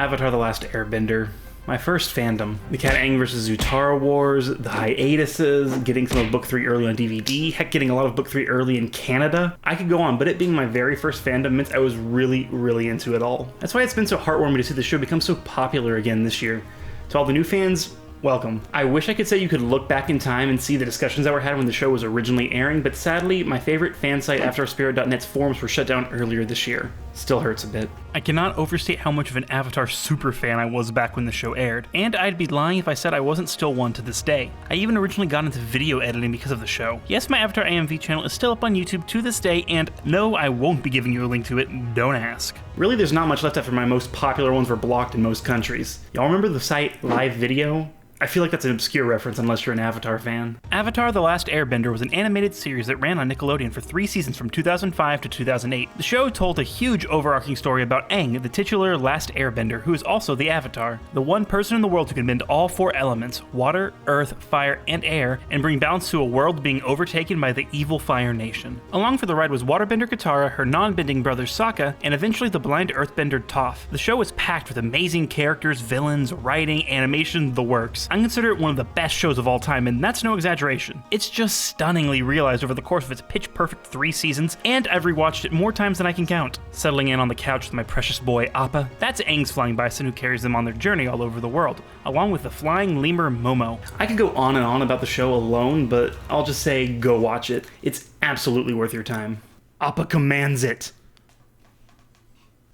Avatar: The Last Airbender. My first fandom. The Cat Aang vs. Zutara Wars, the hiatuses, getting some of Book 3 early on DVD, heck, getting a lot of Book 3 early in Canada. I could go on, but it being my very first fandom meant I was really, really into it all. That's why it's been so heartwarming to see the show become so popular again this year. To all the new fans, welcome. I wish I could say you could look back in time and see the discussions that were had when the show was originally airing, but sadly, my favorite fan site, AfterOurSpirit.net's forums were shut down earlier this year. Still hurts a bit. I cannot overstate how much of an Avatar superfan I was back when the show aired, and I'd be lying if I said I wasn't still one to this day. I even originally got into video editing because of the show. Yes, my Avatar AMV channel is still up on YouTube to this day, and no, I won't be giving you a link to it, don't ask. Really, there's not much left after my most popular ones were blocked in most countries. Y'all remember the site Live Video? I feel like that's an obscure reference unless you're an Avatar fan. Avatar: The Last Airbender was an animated series that ran on Nickelodeon for 3 seasons from 2005 to 2008. The show told a huge overarching story about Aang, the titular Last Airbender, who is also the Avatar, the one person in the world who can bend all 4 elements, water, earth, fire, and air, and bring balance to a world being overtaken by the evil Fire Nation. Along for the ride was waterbender Katara, her non-bending brother Sokka, and eventually the blind earthbender Toph. The show was packed with amazing characters, villains, writing, animation, the works. I consider it one of the best shows of all time, and that's no exaggeration. It's just stunningly realized over the course of its pitch-perfect 3 seasons, and I've rewatched it more times than I can count. Settling in on the couch with my precious boy Appa, that's Aang's flying bison who carries them on their journey all over the world, along with the flying lemur Momo. I could go on and on about the show alone, but I'll just say go watch it. It's absolutely worth your time. Appa commands it!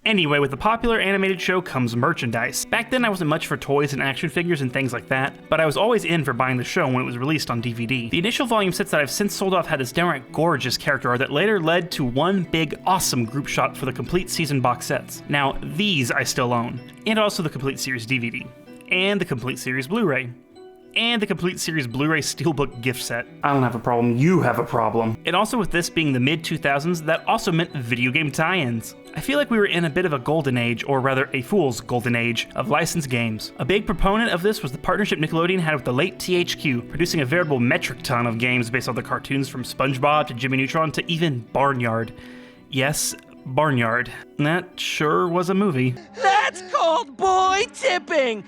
Anyway, with the popular animated show comes merchandise. Back then I wasn't much for toys and action figures and things like that, but I was always in for buying the show when it was released on DVD. The initial volume sets that I've since sold off had this downright gorgeous character art that later led to one big awesome group shot for the complete season box sets. Now, these I still own, and also the complete series DVD, and the complete series Blu-ray, and the complete series Blu-ray Steelbook gift set. I don't have a problem, you have a problem. And also with this being the mid-2000s, that also meant video game tie-ins. I feel like we were in a bit of a golden age, or rather a fool's golden age, of licensed games. A big proponent of this was the partnership Nickelodeon had with the late THQ, producing a veritable metric ton of games based on the cartoons from SpongeBob to Jimmy Neutron to even Barnyard. Yes, Barnyard. That sure was a movie. That's called boy tipping!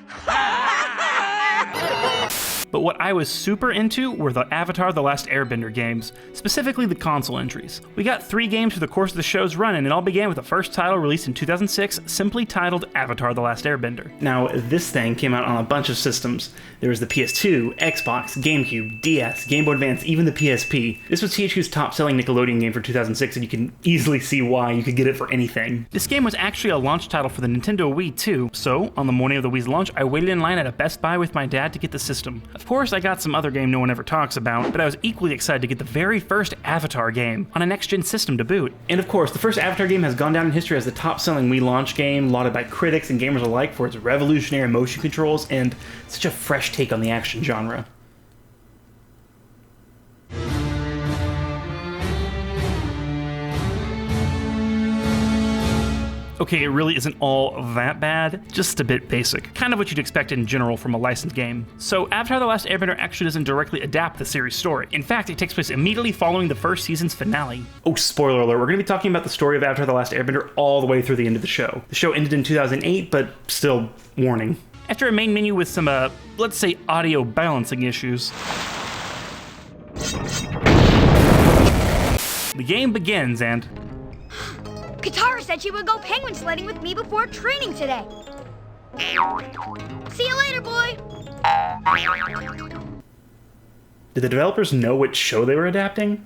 But what I was super into were the Avatar: The Last Airbender games, specifically the console entries. We got 3 games for the course of the show's run, and it all began with the first title released in 2006, simply titled Avatar: The Last Airbender. Now, this thing came out on a bunch of systems. There was the PS2, Xbox, GameCube, DS, Game Boy Advance, even the PSP. This was THQ's top-selling Nickelodeon game for 2006, and you can easily see why. You could get it for anything. This game was actually a launch title for the Nintendo Wii too, so on the morning of the Wii's launch, I waited in line at a Best Buy with my dad to get the system. Of course, I got some other game no one ever talks about, but I was equally excited to get the very first Avatar game on a next-gen system to boot. And of course, the first Avatar game has gone down in history as the top-selling Wii launch game, lauded by critics and gamers alike for its revolutionary motion controls and such a fresh take on the action genre. Okay, it really isn't all that bad, just a bit basic. Kind of what you'd expect in general from a licensed game. So Avatar: The Last Airbender actually doesn't directly adapt the series' story. In fact, it takes place immediately following the first season's finale. Oh, spoiler alert, we're going to be talking about the story of Avatar: The Last Airbender all the way through the end of the show. The show ended in 2008, but still, warning. After a main menu with some, let's say audio balancing issues, the game begins and... Katara said she would go penguin sledding with me before training today. See you later, boy. Did the developers know which show they were adapting?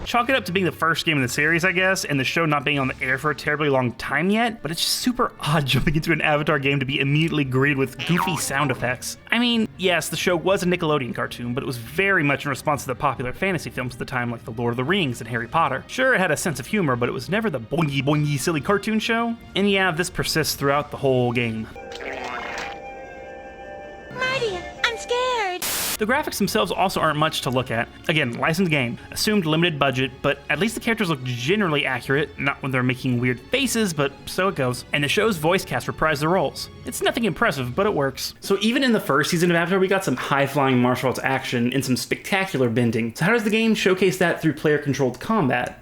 Chalk it up to being the first game in the series, I guess, and the show not being on the air for a terribly long time yet, but it's just super odd jumping into an Avatar game to be immediately greeted with goofy sound effects. I mean, yes, the show was a Nickelodeon cartoon, but it was very much in response to the popular fantasy films of the time like The Lord of the Rings and Harry Potter. Sure, it had a sense of humor, but it was never the boingy boingy silly cartoon show. And yeah, this persists throughout the whole game. Marty, I'm scared. The graphics themselves also aren't much to look at. Again, licensed game, assumed limited budget, but at least the characters look generally accurate, not when they're making weird faces, but so it goes. And the show's voice cast reprised the roles. It's nothing impressive, but it works. So even in the first season of Avatar, we got some high-flying martial arts action and some spectacular bending. So how does the game showcase that through player-controlled combat?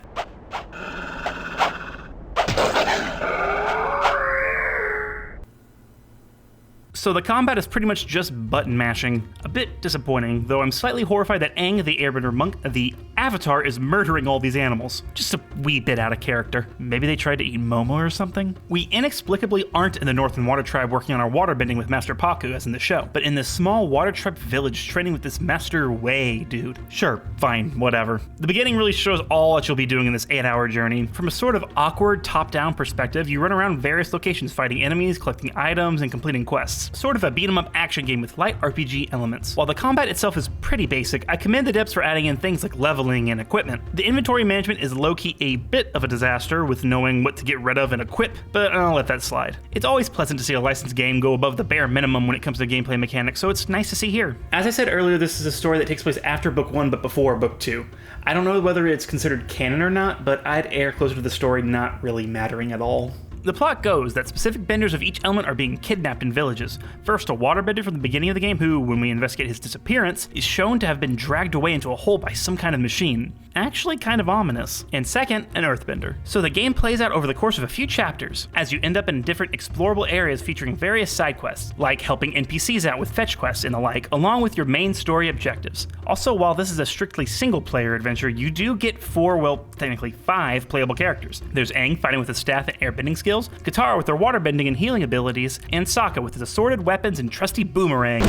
So the combat is pretty much just button mashing. A bit disappointing, though I'm slightly horrified that Aang, the Airbender monk, the Avatar, is murdering all these animals. Just a wee bit out of character. Maybe they tried to eat Momo or something? We inexplicably aren't in the Northern Water Tribe working on our waterbending with Master Paku as in the show, but in this small water tribe village training with this Master Wei dude. Sure, fine, whatever. The beginning really shows all that you'll be doing in this 8-hour journey. From a sort of awkward top-down perspective, you run around various locations fighting enemies, collecting items, and completing quests. Sort of a beat-em-up action game with light RPG elements. While the combat itself is pretty basic, I commend the devs for adding in things like leveling and equipment. The inventory management is low-key a bit of a disaster with knowing what to get rid of and equip, but I'll let that slide. It's always pleasant to see a licensed game go above the bare minimum when it comes to gameplay mechanics, so it's nice to see here. As I said earlier, this is a story that takes place after Book 1 but before Book 2. I don't know whether it's considered canon or not, but I'd err closer to the story not really mattering at all. The plot goes that specific benders of each element are being kidnapped in villages. First, a waterbender from the beginning of the game who, when we investigate his disappearance, is shown to have been dragged away into a hole by some kind of machine. Actually kind of ominous. And second, an earthbender. So the game plays out over the course of a few chapters, as you end up in different explorable areas featuring various side quests, like helping NPCs out with fetch quests and the like, along with your main story objectives. Also, while this is a strictly single-player adventure, you do get 4, well, technically 5 playable characters. There's Aang fighting with his staff and airbending skills, Katara with her waterbending and healing abilities, and Sokka with his assorted weapons and trusty boomerang.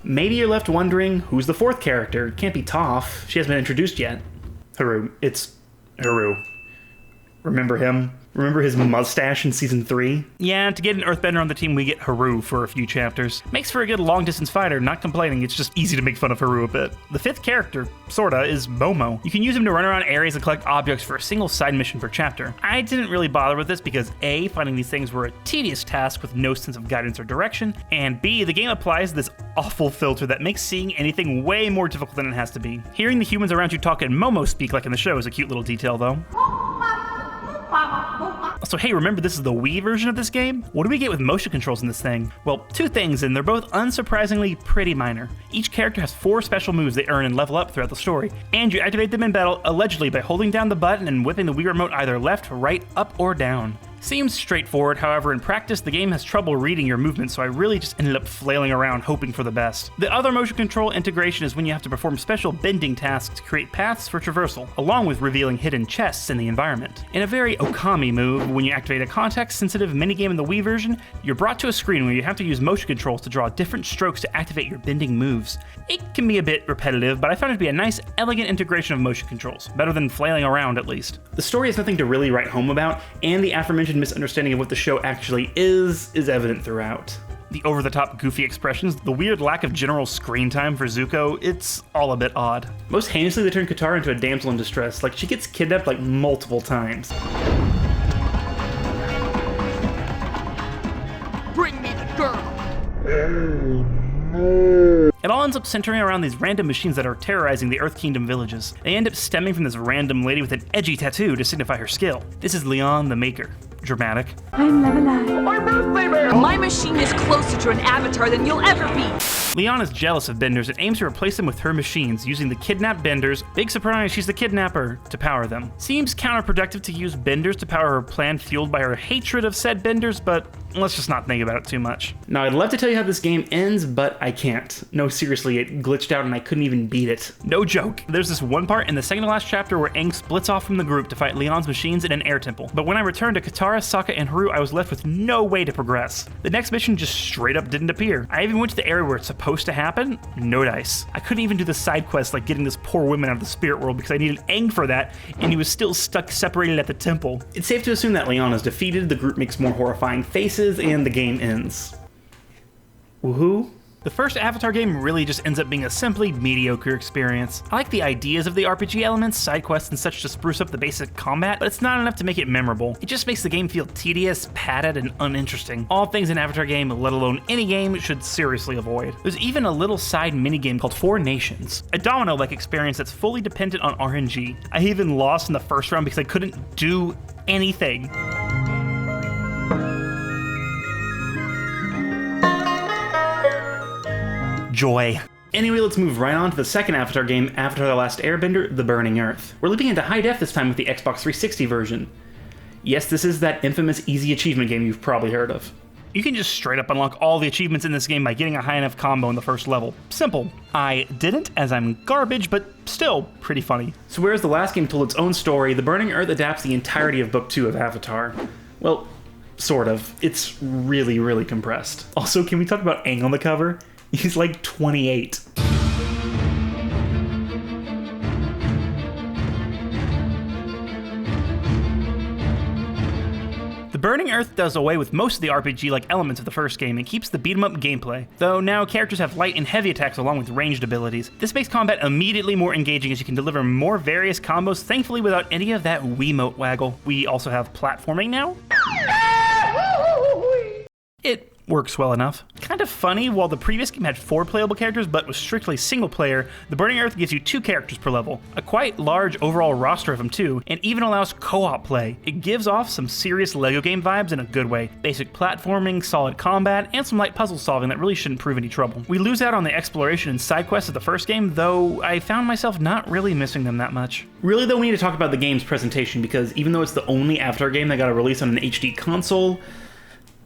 Maybe you're left wondering, who's the 4th character? It can't be Toph. She hasn't been introduced yet. Haru. It's Haru. Remember him? Remember his mustache in Season 3? Yeah, to get an Earthbender on the team, we get Haru for a few chapters. Makes for a good long-distance fighter, not complaining, it's just easy to make fun of Haru a bit. The 5th character, sorta, is Momo. You can use him to run around areas and collect objects for a single side mission per chapter. I didn't really bother with this because A, finding these things were a tedious task with no sense of guidance or direction, and B, the game applies this awful filter that makes seeing anything way more difficult than it has to be. Hearing the humans around you talk in Momo speak like in the show is a cute little detail though. So hey, remember this is the Wii version of this game? What do we get with motion controls in this thing? Well, 2 things, and they're both unsurprisingly pretty minor. Each character has 4 special moves they earn and level up throughout the story, and you activate them in battle allegedly by holding down the button and whipping the Wii remote either left, right, up, or down. Seems straightforward, however in practice the game has trouble reading your movements, so I really just ended up flailing around hoping for the best. The other motion control integration is when you have to perform special bending tasks to create paths for traversal, along with revealing hidden chests in the environment. In a very Okami move, when you activate a context-sensitive minigame in the Wii version, you're brought to a screen where you have to use motion controls to draw different strokes to activate your bending moves. It can be a bit repetitive, but I found it to be a nice, elegant integration of motion controls. Better than flailing around, at least. The story has nothing to really write home about, and the aforementioned misunderstanding of what the show actually is evident throughout. The over-the-top goofy expressions, the weird lack of general screen time for Zuko, it's all a bit odd. Most heinously, they turn Katara into a damsel in distress, like she gets kidnapped like multiple times. Bring me the girl! It all ends up centering around these random machines that are terrorizing the Earth Kingdom villages. They end up stemming from this random lady with an edgy tattoo to signify her skill. This is Leon the Maker. Dramatic. I'm Levelai. My machine is closer to an avatar than you'll ever be. Leon is jealous of Benders and aims to replace them with her machines, using the kidnapped Benders, big surprise she's the kidnapper, to power them. Seems counterproductive to use Benders to power her plan fueled by her hatred of said Benders, but let's just not think about it too much. Now I'd love to tell you how this game ends, but I can't. No, seriously, it glitched out and I couldn't even beat it. No joke. There's this one part in the second to last chapter where Aang splits off from the group to fight Leon's machines in an air temple, but when I returned to Katara, Sokka, and Haru, I was left with no way to progress. The next mission just straight up didn't appear. I even went to the area where it's supposed to happen, no dice. I couldn't even do the side quest like getting this poor woman out of the spirit world because I needed Aang for that, and he was still stuck separated at the temple. It's safe to assume that Leon is defeated, the group makes more horrifying faces, and the game ends. Woohoo? The first Avatar game really just ends up being a simply mediocre experience. I like the ideas of the RPG elements, side quests, and such to spruce up the basic combat, but it's not enough to make it memorable. It just makes the game feel tedious, padded, and uninteresting. All things an Avatar game, let alone any game, should seriously avoid. There's even a little side minigame called 4 Nations, a domino-like experience that's fully dependent on RNG. I even lost in the first round because I couldn't do anything. Joy. Anyway, let's move right on to the second Avatar game, Avatar The Last Airbender, The Burning Earth. We're leaping into high def this time with the Xbox 360 version. Yes, this is that infamous easy achievement game you've probably heard of. You can just straight up unlock all the achievements in this game by getting a high enough combo in the first level. Simple. I didn't, as I'm garbage, but still pretty funny. So whereas the last game told its own story, The Burning Earth adapts the entirety of Book 2 of Avatar. Well, sort of. It's really, really compressed. Also, can we talk about Aang on the cover? He's like 28. Burning Earth does away with most of the RPG-like elements of the first game and keeps the beat-em-up gameplay, though now characters have light and heavy attacks along with ranged abilities. This makes combat immediately more engaging as you can deliver more various combos, thankfully without any of that Wiimote waggle. We also have platforming now. It works well enough. Kind of funny, while the previous game had 4 playable characters but was strictly single player, The Burning Earth gives you 2 characters per level, a quite large overall roster of them too, and even allows co-op play. It gives off some serious LEGO game vibes in a good way. Basic platforming, solid combat, and some light puzzle solving that really shouldn't prove any trouble. We lose out on the exploration and side quests of the first game, though I found myself not really missing them that much. Really though, we need to talk about the game's presentation, because even though it's the only Avatar game that got a release on an HD console,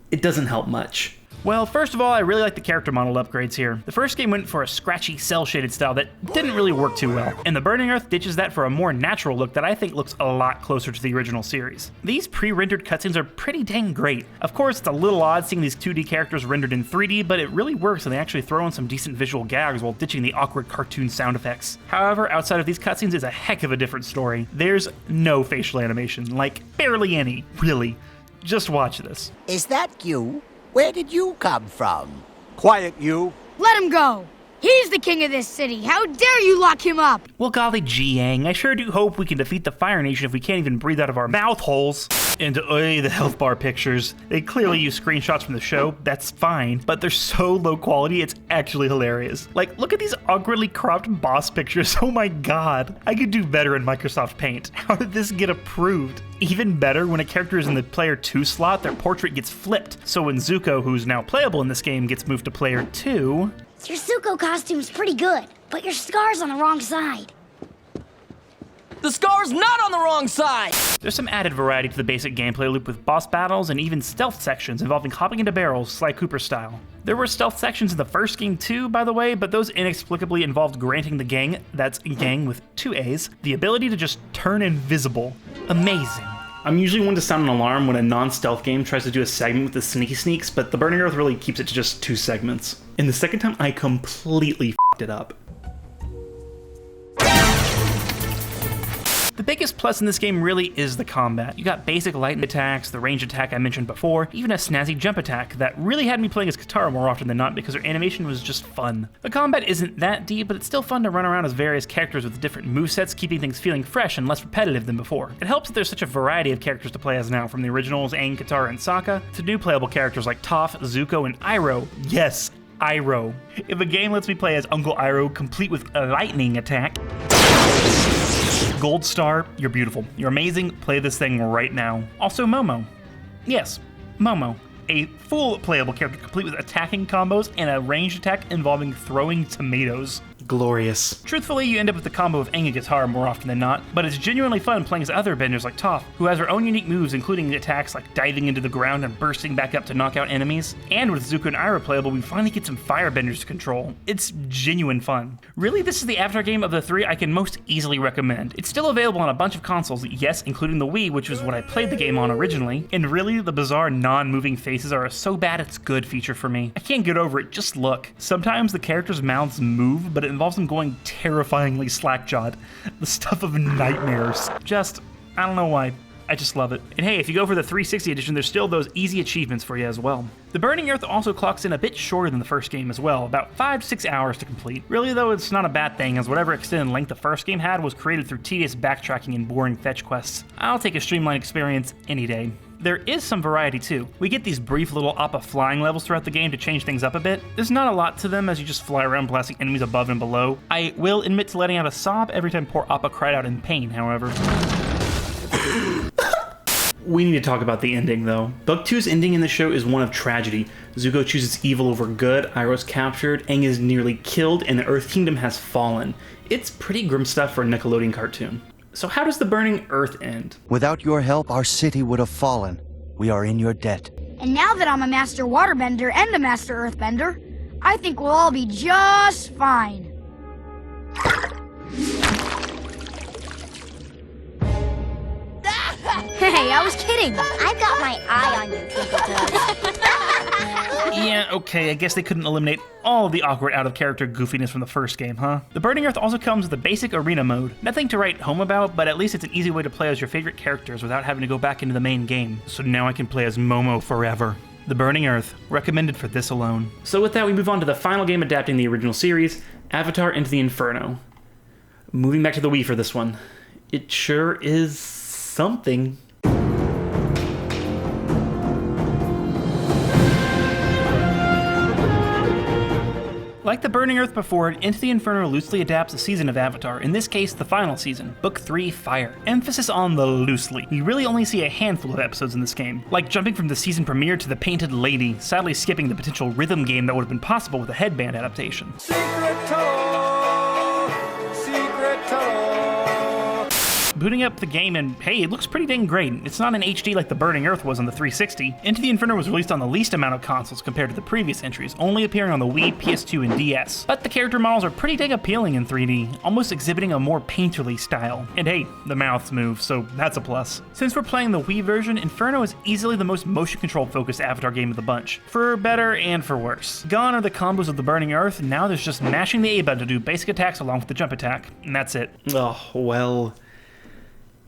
it doesn't help much. Well, first of all, I really like the character model upgrades here. The first game went for a scratchy, cel-shaded style that didn't really work too well, and The Burning Earth ditches that for a more natural look that I think looks a lot closer to the original series. These pre-rendered cutscenes are pretty dang great. Of course, it's a little odd seeing these 2D characters rendered in 3D, but it really works and they actually throw in some decent visual gags while ditching the awkward cartoon sound effects. However, outside of these cutscenes is a heck of a different story. There's no facial animation, like barely any, really. Just watch this. Is that you? Where did you come from? Quiet, you. Let him go. He's the king of this city. How dare you lock him up? Well, golly gee, Aang, I sure do hope we can defeat the Fire Nation if we can't even breathe out of our mouth holes. And the health bar pictures. They clearly use screenshots from the show, that's fine, but they're so low quality, it's actually hilarious. Like, look at these awkwardly cropped boss pictures, oh my god. I could do better in Microsoft Paint. How did this get approved? Even better, when a character is in the player 2 slot, their portrait gets flipped. So when Zuko, who's now playable in this game, gets moved to player 2... Your Zuko costume's pretty good, but your scar's on the wrong side. The scar's not on the wrong side! There's some added variety to the basic gameplay loop with boss battles and even stealth sections involving hopping into barrels, Sly Cooper style. There were stealth sections in the first game too, by the way, but those inexplicably involved granting the gang, that's gang with 2 A's, the ability to just turn invisible. Amazing. I'm usually one to sound an alarm when a non-stealth game tries to do a segment with the sneaky sneaks, but The Burning Earth really keeps it to just 2 segments. And the second time, I completely f***ed it up. The biggest plus in this game really is the combat. You got basic light attacks, the range attack I mentioned before, even a snazzy jump attack that really had me playing as Katara more often than not because her animation was just fun. The combat isn't that deep, but it's still fun to run around as various characters with different movesets, keeping things feeling fresh and less repetitive than before. It helps that there's such a variety of characters to play as now, from the originals Aang, Katara, and Sokka, to new playable characters like Toph, Zuko, and Iroh. Yes, Iroh. If a game lets me play as Uncle Iroh, complete with a lightning attack, Gold star, you're beautiful. You're amazing. Play this thing right now. Also, Momo. Yes, Momo. A full playable character complete with attacking combos and a ranged attack involving throwing tomatoes. Glorious. Truthfully, you end up with the combo of Aang and Katara more often than not, but it's genuinely fun playing as other benders like Toph, who has her own unique moves, including attacks like diving into the ground and bursting back up to knock out enemies. And with Zuko and Iroh playable, we finally get some firebenders to control. It's genuine fun. Really, this is the Avatar game of the 3 I can most easily recommend. It's still available on a bunch of consoles, yes, including the Wii, which was what I played the game on originally. And really, the bizarre non-moving faces are a so bad it's good feature for me. I can't get over it, just look. Sometimes the characters' mouths move, but it involves them going terrifyingly slack-jawed. The stuff of nightmares. I don't know why. I just love it. And hey, if you go for the 360 edition, there's still those easy achievements for you as well. The Burning Earth also clocks in a bit shorter than the first game as well, about 5 to 6 hours to complete. Really though, it's not a bad thing, as whatever extended length the first game had was created through tedious backtracking and boring fetch quests. I'll take a streamlined experience any day. There is some variety too. We get these brief little Appa flying levels throughout the game to change things up a bit. There's not a lot to them as you just fly around blasting enemies above and below. I will admit to letting out a sob every time poor Appa cried out in pain, however. We need to talk about the ending, though. Book 2's ending in the show is one of tragedy. Zuko chooses evil over good, Iroh's captured, Aang is nearly killed, and the Earth Kingdom has fallen. It's pretty grim stuff for a Nickelodeon cartoon. So how does The Burning Earth end? Without your help, our city would have fallen. We are in your debt. And now that I'm a master waterbender and a master earthbender, I think we'll all be just fine. Hey, I was kidding. I've got my eye on you, Twinkle Toes. Yeah, okay, I guess they couldn't eliminate all of the awkward out-of-character goofiness from the first game, huh? The Burning Earth also comes with a basic arena mode. Nothing to write home about, but at least it's an easy way to play as your favorite characters without having to go back into the main game. So now I can play as Momo forever. The Burning Earth, recommended for this alone. So with that, we move on to the final game adapting the original series, Avatar Into the Inferno. Moving back to the Wii for this one. It sure is something. Like the Burning Earth before it, Into the Inferno loosely adapts a season of Avatar, in this case the final season, Book 3, Fire. Emphasis on the loosely. We really only see a handful of episodes in this game, like jumping from the season premiere to the Painted Lady, sadly skipping the potential rhythm game that would have been possible with a headband adaptation. Booting up the game and hey, it looks pretty dang great. It's not in HD like the Burning Earth was on the 360. Into the Inferno was released on the least amount of consoles compared to the previous entries, only appearing on the Wii, PS2, and DS. But the character models are pretty dang appealing in 3D, almost exhibiting a more painterly style. And hey, the mouths move, so that's a plus. Since we're playing the Wii version, Inferno is easily the most motion control focused Avatar game of the bunch, for better and for worse. Gone are the combos of the Burning Earth, and now there's just mashing the A button to do basic attacks along with the jump attack, and that's it. Oh, well.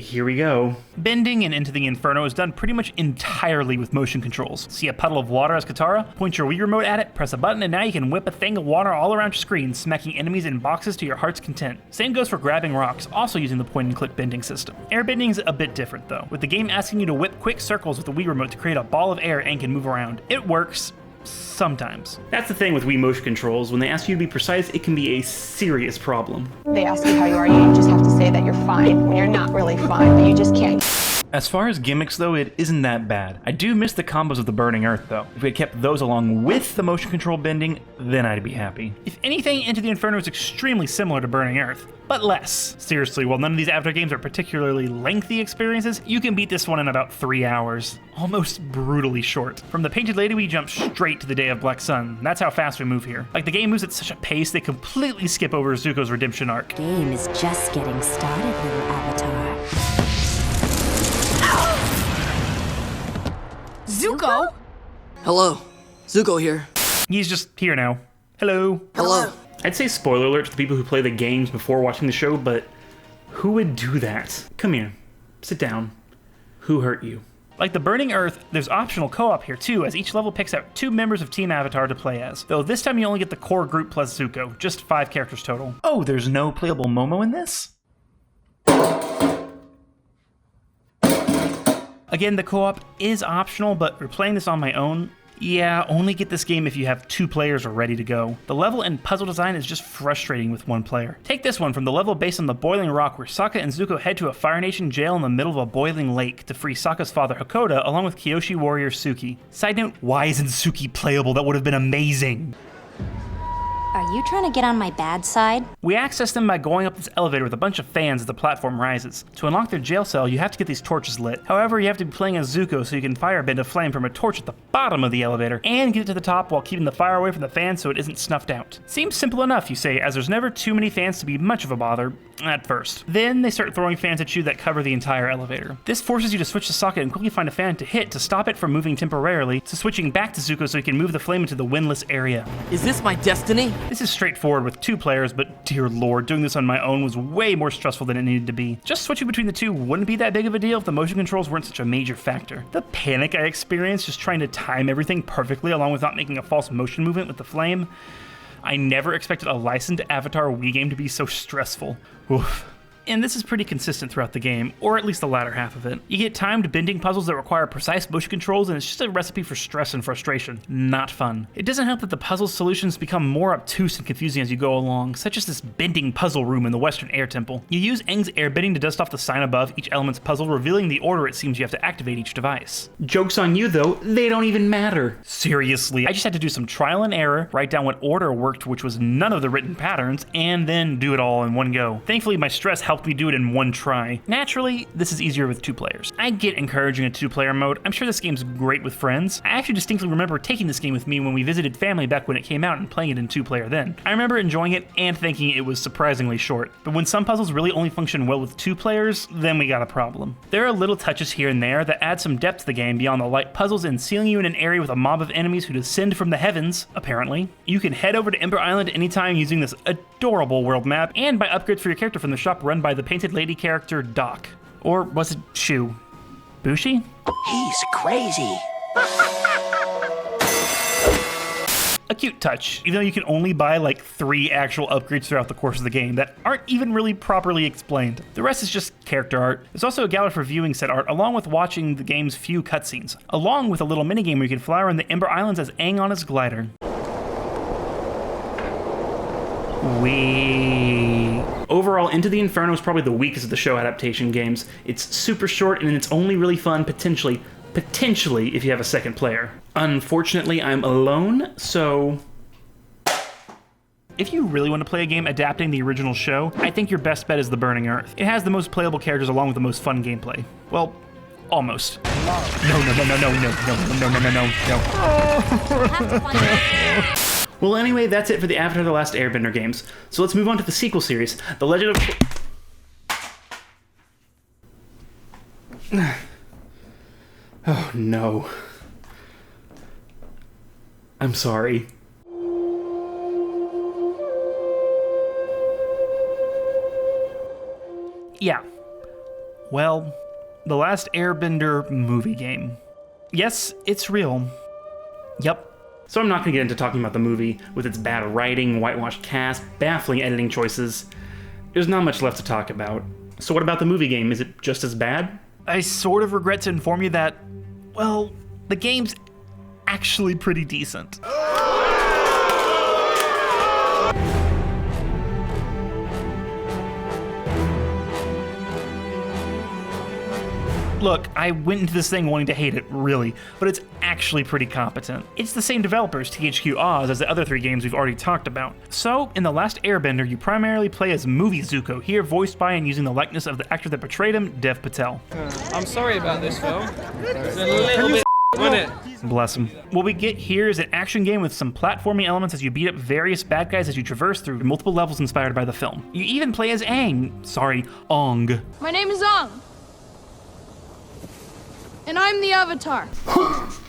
Here we go. Bending in Into the Inferno is done pretty much entirely with motion controls. See a puddle of water as Katara? Point your Wii remote at it, press a button, and now you can whip a thing of water all around your screen, smacking enemies in boxes to your heart's content. Same goes for grabbing rocks, also using the point-and-click bending system. Airbending is a bit different though, with the game asking you to whip quick circles with the Wii remote to create a ball of air and can move around. It works. Sometimes. That's the thing with Wii motion controls. When they ask you to be precise, it can be a serious problem. They ask you how you are, you just have to say that you're fine when you're not really fine, but you just can't. As far as gimmicks though, it isn't that bad. I do miss the combos of the Burning Earth though. If we had kept those along with the motion control bending, then I'd be happy. If anything, Into the Inferno is extremely similar to Burning Earth, but less. Seriously, while none of these Avatar games are particularly lengthy experiences, you can beat this one in about 3 hours. Almost brutally short. From the Painted Lady, we jump straight to the Day of Black Sun. That's how fast we move here. Like, the game moves at such a pace, they completely skip over Zuko's redemption arc. Game is just getting started, little Avatar. Zuko? Hello. Zuko here. He's just here now. Hello. Hello. I'd say spoiler alert to the people who play the games before watching the show, but who would do that? Come here. Sit down. Who hurt you? Like the Burning Earth, there's optional co-op here too, as each level picks out 2 members of Team Avatar to play as. Though this time you only get the core group plus Zuko, just 5 characters total. Oh, there's no playable Momo in this? Again, the co-op is optional, but replaying this on my own, yeah, only get this game if you have 2 players are ready to go. The level and puzzle design is just frustrating with 1 player. Take this one from the level based on the Boiling Rock, where Sokka and Zuko head to a Fire Nation jail in the middle of a boiling lake to free Sokka's father Hakoda along with Kyoshi warrior Suki. Side note, why isn't Suki playable? That would have been amazing. Are you trying to get on my bad side? We access them by going up this elevator with a bunch of fans as the platform rises. To unlock their jail cell, you have to get these torches lit. However, you have to be playing as Zuko so you can firebend a flame from a torch at the bottom of the elevator and get it to the top while keeping the fire away from the fans so it isn't snuffed out. Seems simple enough, you say, as there's never too many fans to be much of a bother at first. Then they start throwing fans at you that cover the entire elevator. This forces you to switch the socket and quickly find a fan to hit to stop it from moving temporarily, to switching back to Zuko so you can move the flame into the windless area. Is this my destiny? This is straightforward with 2 players, but dear lord, doing this on my own was way more stressful than it needed to be. Just switching between the 2 wouldn't be that big of a deal if the motion controls weren't such a major factor. The panic I experienced just trying to time everything perfectly along with not making a false motion movement with the flame. I never expected a licensed Avatar Wii game to be so stressful. Oof. And this is pretty consistent throughout the game, or at least the latter half of it. You get timed bending puzzles that require precise motion controls, and it's just a recipe for stress and frustration. Not fun. It doesn't help that the puzzle solutions become more obtuse and confusing as you go along, such as this bending puzzle room in the Western Air Temple. You use Aang's airbending to dust off the sign above each element's puzzle, revealing the order it seems you have to activate each device. Joke's on you though, they don't even matter. Seriously, I just had to do some trial and error, write down what order worked, which was none of the written patterns, and then do it all in one go. Thankfully, my stress helped helped me do it in one try. Naturally, this is easier with 2 players. I get encouraging a 2-player mode. I'm sure this game's great with friends. I actually distinctly remember taking this game with me when we visited family back when it came out and playing it in 2-player then. I remember enjoying it and thinking it was surprisingly short. But when some puzzles really only function well with 2 players, then we got a problem. There are little touches here and there that add some depth to the game beyond the light puzzles and sealing you in an area with a mob of enemies who descend from the heavens, apparently. You can head over to Ember Island anytime using this adorable world map and buy upgrades for your character from the shop run by the painted lady character Doc. Or was it Shu? Bushi? He's crazy. A cute touch, even though you can only buy like 3 actual upgrades throughout the course of the game that aren't even really properly explained. The rest is just character art. There's also a gallery for viewing set art, along with watching the game's few cutscenes, along with a little minigame where you can fly around the Ember Islands as Aang on his glider. Overall, Into the Inferno is probably the weakest of the show adaptation games. It's super short and it's only really fun potentially if you have a second player. Unfortunately, I'm alone, so if you really want to play a game adapting the original show, I think your best bet is The Burning Earth. It has the most playable characters along with the most fun gameplay. Well, almost. No. Well, anyway, that's it for the Avatar: The Last Airbender games. So let's move on to the sequel series, The Legend of Oh, no. I'm sorry. Yeah. Well, The Last Airbender movie game. Yes, it's real. Yep. So I'm not going to get into talking about the movie with its bad writing, whitewashed cast, baffling editing choices. There's not much left to talk about. So what about the movie game? Is it just as bad? I sort of regret to inform you that, well, the game's actually pretty decent. Look, I went into this thing wanting to hate it, really, but it's actually pretty competent. It's the same developers, THQ Oz, as the other 3 games we've already talked about. So, in The Last Airbender, you primarily play as Movie Zuko, here voiced by and using the likeness of the actor that portrayed him, Dev Patel. I'm sorry about this, Phil. It's a little bit, wasn't it? Bless him. What we get here is an action game with some platforming elements as you beat up various bad guys as you traverse through multiple levels inspired by the film. You even play as Ong. My name is Ong. And I'm the Avatar.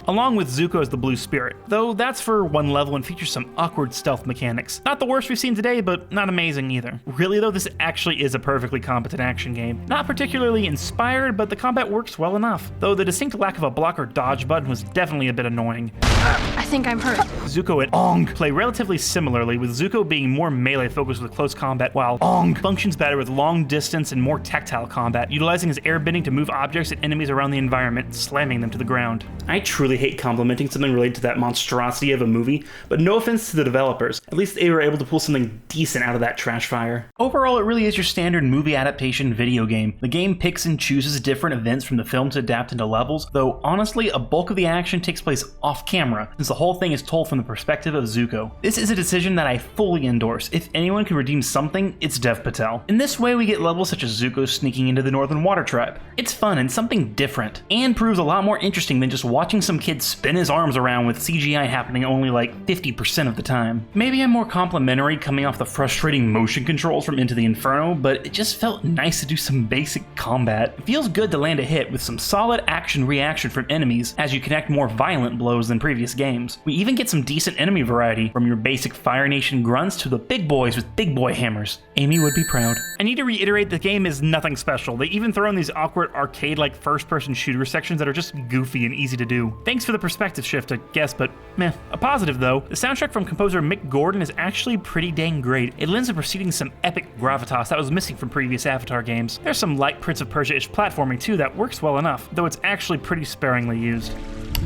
Along with Zuko as the Blue Spirit, though that's for one level and features some awkward stealth mechanics. Not the worst we've seen today, but not amazing either. Really though, this actually is a perfectly competent action game. Not particularly inspired, but the combat works well enough, though the distinct lack of a block or dodge button was definitely a bit annoying. I think I'm hurt. Zuko and Ong play relatively similarly, with Zuko being more melee focused with close combat, while Ong functions better with long distance and more tactile combat, utilizing his airbending to move objects and enemies around the environment, slamming them to the ground. I truly hate complimenting something related to that monstrosity of a movie, but no offense to the developers. At least they were able to pull something decent out of that trash fire. Overall, it really is your standard movie adaptation video game. The game picks and chooses different events from the film to adapt into levels, though honestly, a bulk of the action takes place off camera, since the whole thing is told from the perspective of Zuko. This is a decision that I fully endorse. If anyone can redeem something, it's Dev Patel. In this way, we get levels such as Zuko sneaking into the Northern Water Tribe. It's fun and something different, and proves a lot more interesting than just watching some kid spin his arms around with CGI happening only like 50% of the time. Maybe I'm more complimentary coming off the frustrating motion controls from Into the Inferno, but it just felt nice to do some basic combat. It feels good to land a hit with some solid action-reaction from enemies as you connect more violent blows than previous games. We even get some decent enemy variety, from your basic Fire Nation grunts to the big boys with big boy hammers. Amy would be proud. I need to reiterate, the game is nothing special. They even throw in these awkward arcade-like first-person shooter sections that are just goofy and easy to do. Thanks for the perspective shift, I guess, but meh. A positive though, the soundtrack from composer Mick Gordon is actually pretty dang great. It lends the proceedings some epic gravitas that was missing from previous Avatar games. There's some light Prince of Persia-ish platforming too that works well enough, though it's actually pretty sparingly used.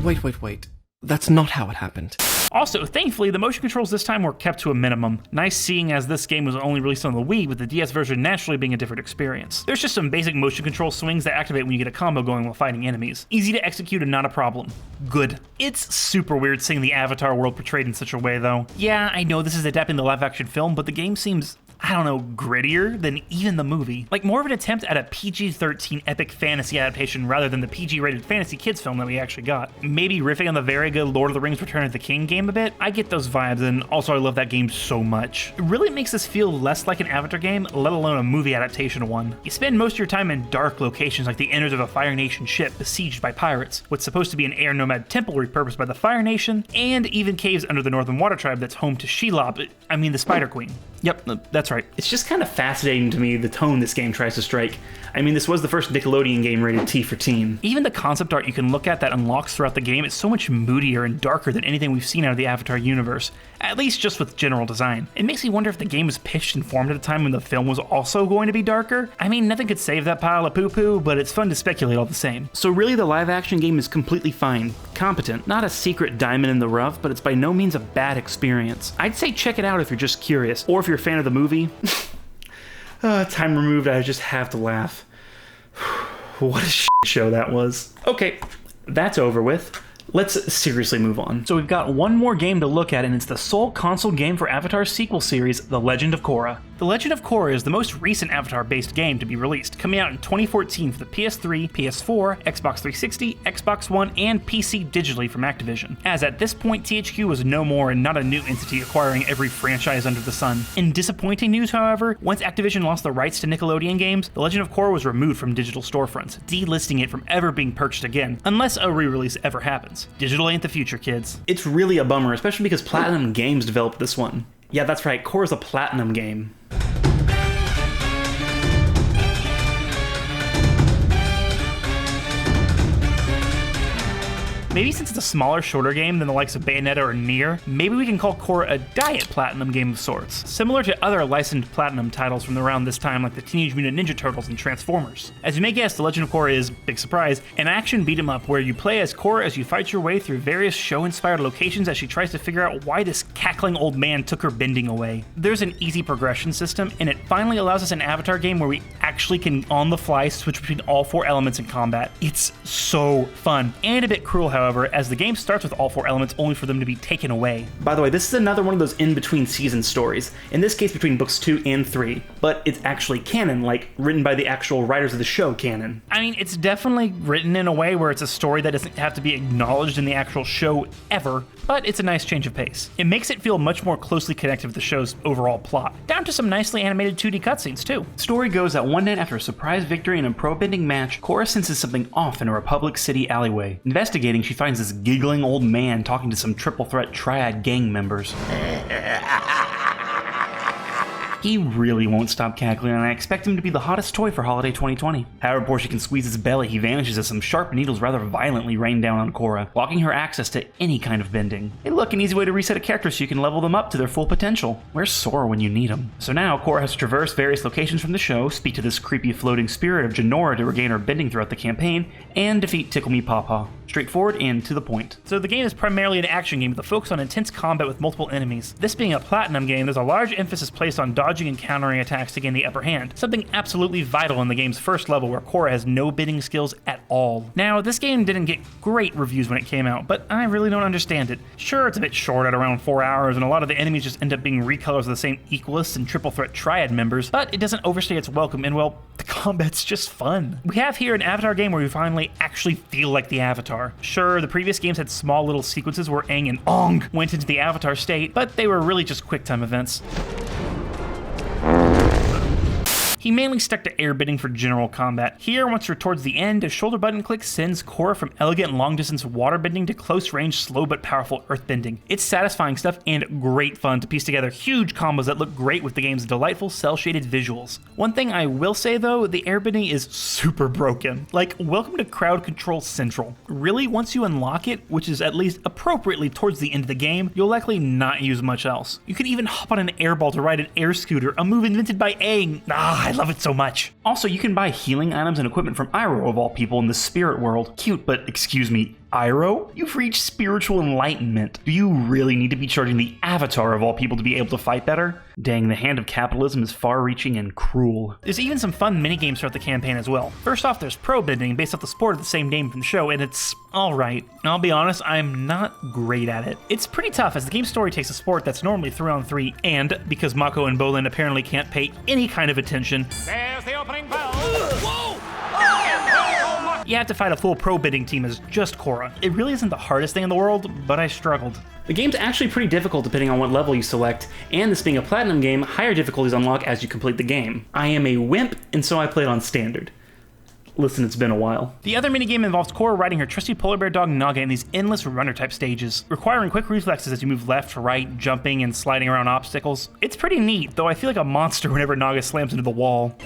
Wait. That's not how it happened. Also, thankfully, the motion controls this time were kept to a minimum. Nice seeing as this game was only released on the Wii, with the DS version naturally being a different experience. There's just some basic motion control swings that activate when you get a combo going while fighting enemies. Easy to execute and not a problem. Good. It's super weird seeing the Avatar world portrayed in such a way though. Yeah, I know this is adapting the live action film, but the game seems I don't know, grittier than even the movie. Like more of an attempt at a PG-13 epic fantasy adaptation rather than the PG-rated fantasy kids film that we actually got. Maybe riffing on the very good Lord of the Rings Return of the King game a bit. I get those vibes, and also I love that game so much. It really makes this feel less like an Avatar game, let alone a movie adaptation one. You spend most of your time in dark locations like the innards of a Fire Nation ship besieged by pirates, what's supposed to be an air nomad temple repurposed by the Fire Nation, and even caves under the Northern Water Tribe that's home to Shelob, I mean the Spider Queen. Yep, that's right. It's just kind of fascinating to me the tone this game tries to strike. I mean, this was the first Nickelodeon game rated T for teen. Even the concept art you can look at that unlocks throughout the game is so much moodier and darker than anything we've seen out of the Avatar universe, at least just with general design. It makes me wonder if the game was pitched and formed at a time when the film was also going to be darker. I mean, nothing could save that pile of poo-poo, but it's fun to speculate all the same. So really, the live-action game is completely fine, competent, not a secret diamond in the rough, but it's by no means a bad experience. I'd say check it out if you're just curious, or if you're a fan of the movie. Time removed, I just have to laugh. What a shit show that was. Okay, that's over with. Let's seriously move on. So we've got one more game to look at, and it's the sole console game for Avatar's sequel series, The Legend of Korra. The Legend of Korra is the most recent Avatar-based game to be released, coming out in 2014 for the PS3, PS4, Xbox 360, Xbox One, and PC digitally from Activision. As at this point, THQ was no more and not a new entity acquiring every franchise under the sun. In disappointing news, however, once Activision lost the rights to Nickelodeon games, The Legend of Korra was removed from digital storefronts, delisting it from ever being purchased again, unless a re-release ever happens. Digital ain't the future, kids. It's really a bummer, especially because Platinum Games developed this one. Yeah, that's right, Korra's a Platinum game. Maybe since it's a smaller, shorter game than the likes of Bayonetta or Nier, maybe we can call Korra a Diet Platinum game of sorts, similar to other licensed Platinum titles from around this time like the Teenage Mutant Ninja Turtles and Transformers. As you may guess, The Legend of Korra is, big surprise, an action beat-em-up where you play as Korra as you fight your way through various show-inspired locations as she tries to figure out why this cackling old man took her bending away. There's an easy progression system, and it finally allows us an Avatar game where we actually can, on the fly, switch between all four elements in combat. It's so fun, and a bit cruel, however, as the game starts with all four elements only for them to be taken away. By the way, this is another one of those in-between season stories, in this case between books 2 and 3, but it's actually canon, like written by the actual writers of the show canon. I mean, it's definitely written in a way where it's a story that doesn't have to be acknowledged in the actual show ever, but it's a nice change of pace. It makes it feel much more closely connected with the show's overall plot, down to some nicely animated 2D cutscenes too. The story goes that one night after a surprise victory in a pro-bending match, Korra senses something off in a Republic City alleyway. Investigating, she finds this giggling old man talking to some triple threat triad gang members. He really won't stop cackling, and I expect him to be the hottest toy for holiday 2020. However, before she can squeeze his belly, he vanishes as some sharp needles rather violently rain down on Korra, blocking her access to any kind of bending. Hey look, an easy way to reset a character so you can level them up to their full potential. Where's Sora when you need him? So now, Korra has to traverse various locations from the show, speak to this creepy floating spirit of Janora to regain her bending throughout the campaign, and defeat Tickle Me Pawpaw. Straightforward and to the point. So the game is primarily an action game with a focus on intense combat with multiple enemies. This being a Platinum game, there's a large emphasis placed on dodging and countering attacks to gain the upper hand, something absolutely vital in the game's first level where Korra has no bending skills at all. Now, this game didn't get great reviews when it came out, but I really don't understand it. Sure, it's a bit short at around 4 hours, and a lot of the enemies just end up being recolors of the same Equalists and Triple Threat Triad members, but it doesn't overstay its welcome, and well, the combat's just fun. We have here an Avatar game where we finally actually feel like the Avatar. Sure, the previous games had small little sequences where Aang and Ong went into the Avatar state, but they were really just quick-time events. He mainly stuck to airbending for general combat. Here, once you're towards the end, a shoulder button click sends Korra from elegant long-distance waterbending to close-range, slow but powerful earthbending. It's satisfying stuff and great fun to piece together huge combos that look great with the game's delightful cel-shaded visuals. One thing I will say though, the airbending is super broken. Like, welcome to Crowd Control Central. Really, once you unlock it, which is at least appropriately towards the end of the game, you'll likely not use much else. You can even hop on an airball to ride an air scooter, a move invented by Aang. I love it so much. Also, you can buy healing items and equipment from Iroh of all people in the spirit world. Cute, but excuse me, Iroh? You've reached spiritual enlightenment. Do you really need to be charging the Avatar of all people to be able to fight better? Dang, the hand of capitalism is far-reaching and cruel. There's even some fun minigames throughout the campaign as well. First off, there's pro bending based off the sport of the same name from the show, and it's alright. I'll be honest, I'm not great at it. It's pretty tough as the game's story takes a sport that's normally 3-on-3, and because Mako and Bolin apparently can't pay any kind of attention, There's the opening bell. Whoa! you have to fight a full pro bending team as just Korra. It really isn't the hardest thing in the world, but I struggled. The game's actually pretty difficult depending on what level you select, and this being a platinum game, higher difficulties unlock as you complete the game. I am a wimp, and so I played on standard. Listen, it's been a while. The other minigame involves Korra riding her trusty polar bear dog Naga in these endless runner-type stages, requiring quick reflexes as you move left to right, jumping and sliding around obstacles. It's pretty neat, though I feel like a monster whenever Naga slams into the wall.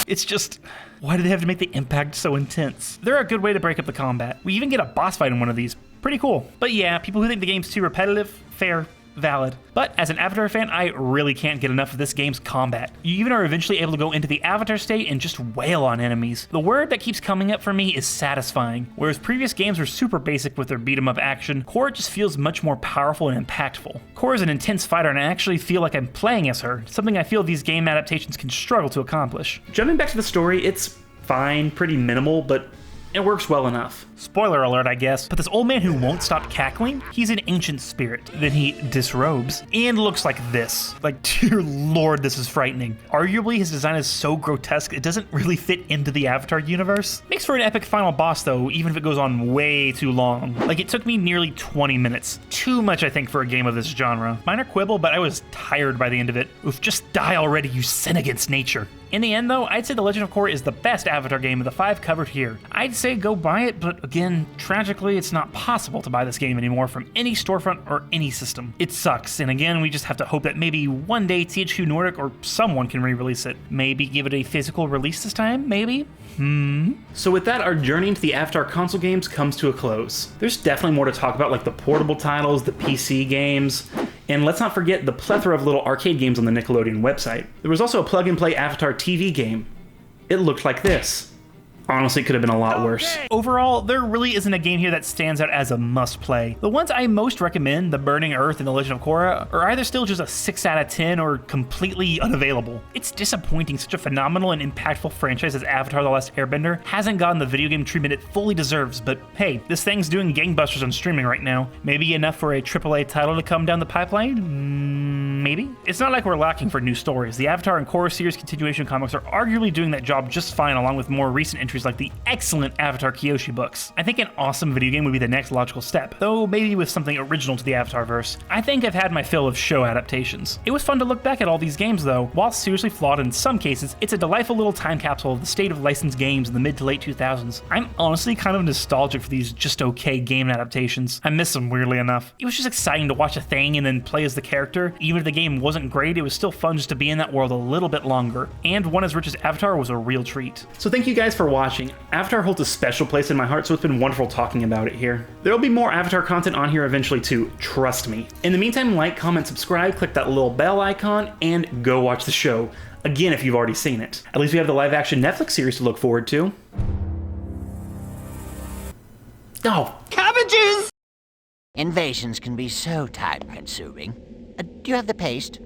It's just, why do they have to make the impact so intense? They're a good way to break up the combat. We even get a boss fight in one of these. Pretty cool. But yeah, people who think the game's too repetitive, fair, valid. But as an Avatar fan, I really can't get enough of this game's combat. You even are eventually able to go into the Avatar state and just wail on enemies. The word that keeps coming up for me is satisfying. Whereas previous games were super basic with their beat-em-up action, Korra just feels much more powerful and impactful. Korra's an intense fighter, and I actually feel like I'm playing as her, something I feel these game adaptations can struggle to accomplish. Jumping back to the story, it's fine, pretty minimal, but it works well enough. Spoiler alert, I guess, but this old man who won't stop cackling, he's an ancient spirit. Then he disrobes and looks like this. Like, dear lord, this is frightening. Arguably, his design is so grotesque, it doesn't really fit into the Avatar universe. Makes for an epic final boss though, even if it goes on way too long. Like, it took me nearly 20 minutes. Too much, I think, for a game of this genre. Minor quibble, but I was tired by the end of it. Oof, just die already, you sin against nature. In the end though, I'd say The Legend of Korra is the best Avatar game of the 5 covered here. I'd say go buy it, but again, tragically, it's not possible to buy this game anymore from any storefront or any system. It sucks, and again, we just have to hope that maybe one day THQ Nordic or someone can re-release it. Maybe give it a physical release this time, maybe? So with that, our journey into the Avatar console games comes to a close. There's definitely more to talk about, like the portable titles, the PC games, and let's not forget the plethora of little arcade games on the Nickelodeon website. There was also a plug-and-play Avatar TV game. It looked like this. Honestly, it could have been a lot worse. Overall, there really isn't a game here that stands out as a must-play. The ones I most recommend, The Burning Earth and The Legend of Korra, are either still just a 6 out of 10 or completely unavailable. It's disappointing such a phenomenal and impactful franchise as Avatar The Last Airbender hasn't gotten the video game treatment it fully deserves, but hey, this thing's doing gangbusters on streaming right now. Maybe enough for a AAA title to come down the pipeline? Maybe? It's not like we're lacking for new stories. The Avatar and Korra series continuation comics are arguably doing that job just fine, along with more recent entries like the excellent Avatar Kyoshi books. I think an awesome video game would be the next logical step, though maybe with something original to the Avatarverse. I think I've had my fill of show adaptations. It was fun to look back at all these games though. While seriously flawed in some cases, it's a delightful little time capsule of the state of licensed games in the mid to late 2000s. I'm honestly kind of nostalgic for these just okay game adaptations. I miss them weirdly enough. It was just exciting to watch a thing and then play as the character. Even if the game wasn't great, it was still fun just to be in that world a little bit longer. And one as rich as Avatar was a real treat. So thank you guys for watching. Avatar holds a special place in my heart, so it's been wonderful talking about it here. There'll be more Avatar content on here eventually too, trust me. In the meantime, like, comment, subscribe, click that little bell icon, and go watch the show. Again, if you've already seen it. At least we have the live action Netflix series to look forward to. Oh, Cabbages! Invasions can be so time-consuming. Do you have the paste?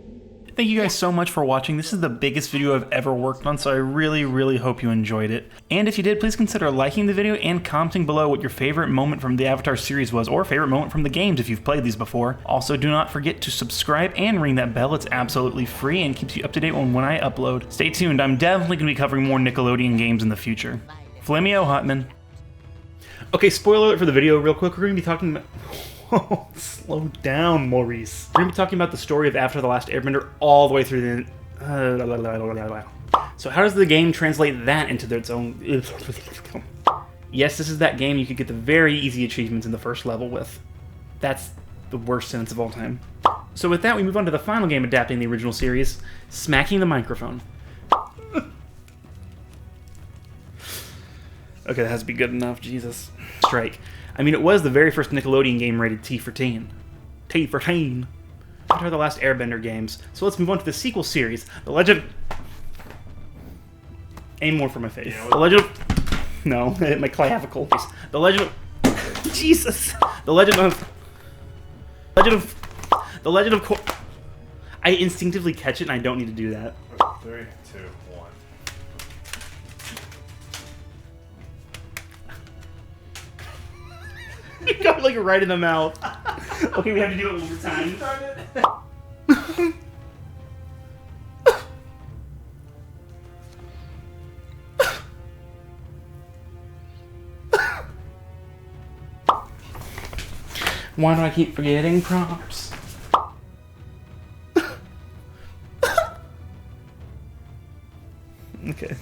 Thank you guys so much for watching. This is the biggest video I've ever worked on, so I really hope you enjoyed it. And if you did, please consider liking the video and commenting below what your favorite moment from the Avatar series was, or favorite moment from the games if you've played these before. Also, do not forget to subscribe and ring that bell. It's absolutely free and keeps you up to date on when I upload. Stay tuned, I'm definitely going to be covering more Nickelodeon games in the future. Flamio Hotman. Okay, spoiler alert for the video real quick. We're going to be talking about... Oh, slow down, Maurice. We're going to be talking about the story of Avatar The Last Airbender all the way through the... So how does the game translate that into its own... Yes, this is that game you could get the very easy achievements in the first level with. That's the worst sentence of all time. So with that, we move on to the final game adapting the original series, Smacking the Microphone. Okay, that has to be good enough, Jesus. Strike. I mean, it was the very first Nickelodeon game rated T for teen. T for teen. What are the Last Airbender games? So let's move on to the sequel series, The Legend... Aim more for my face. Yeah, The Legend of... No, it hit my clavicle. The Legend of... Jesus! The Legend of Korra. I instinctively catch it and I don't need to do that. 3, 2, 1. You got like right in the mouth. Okay, we have to do it one more time. Why do I keep forgetting prompts? Okay.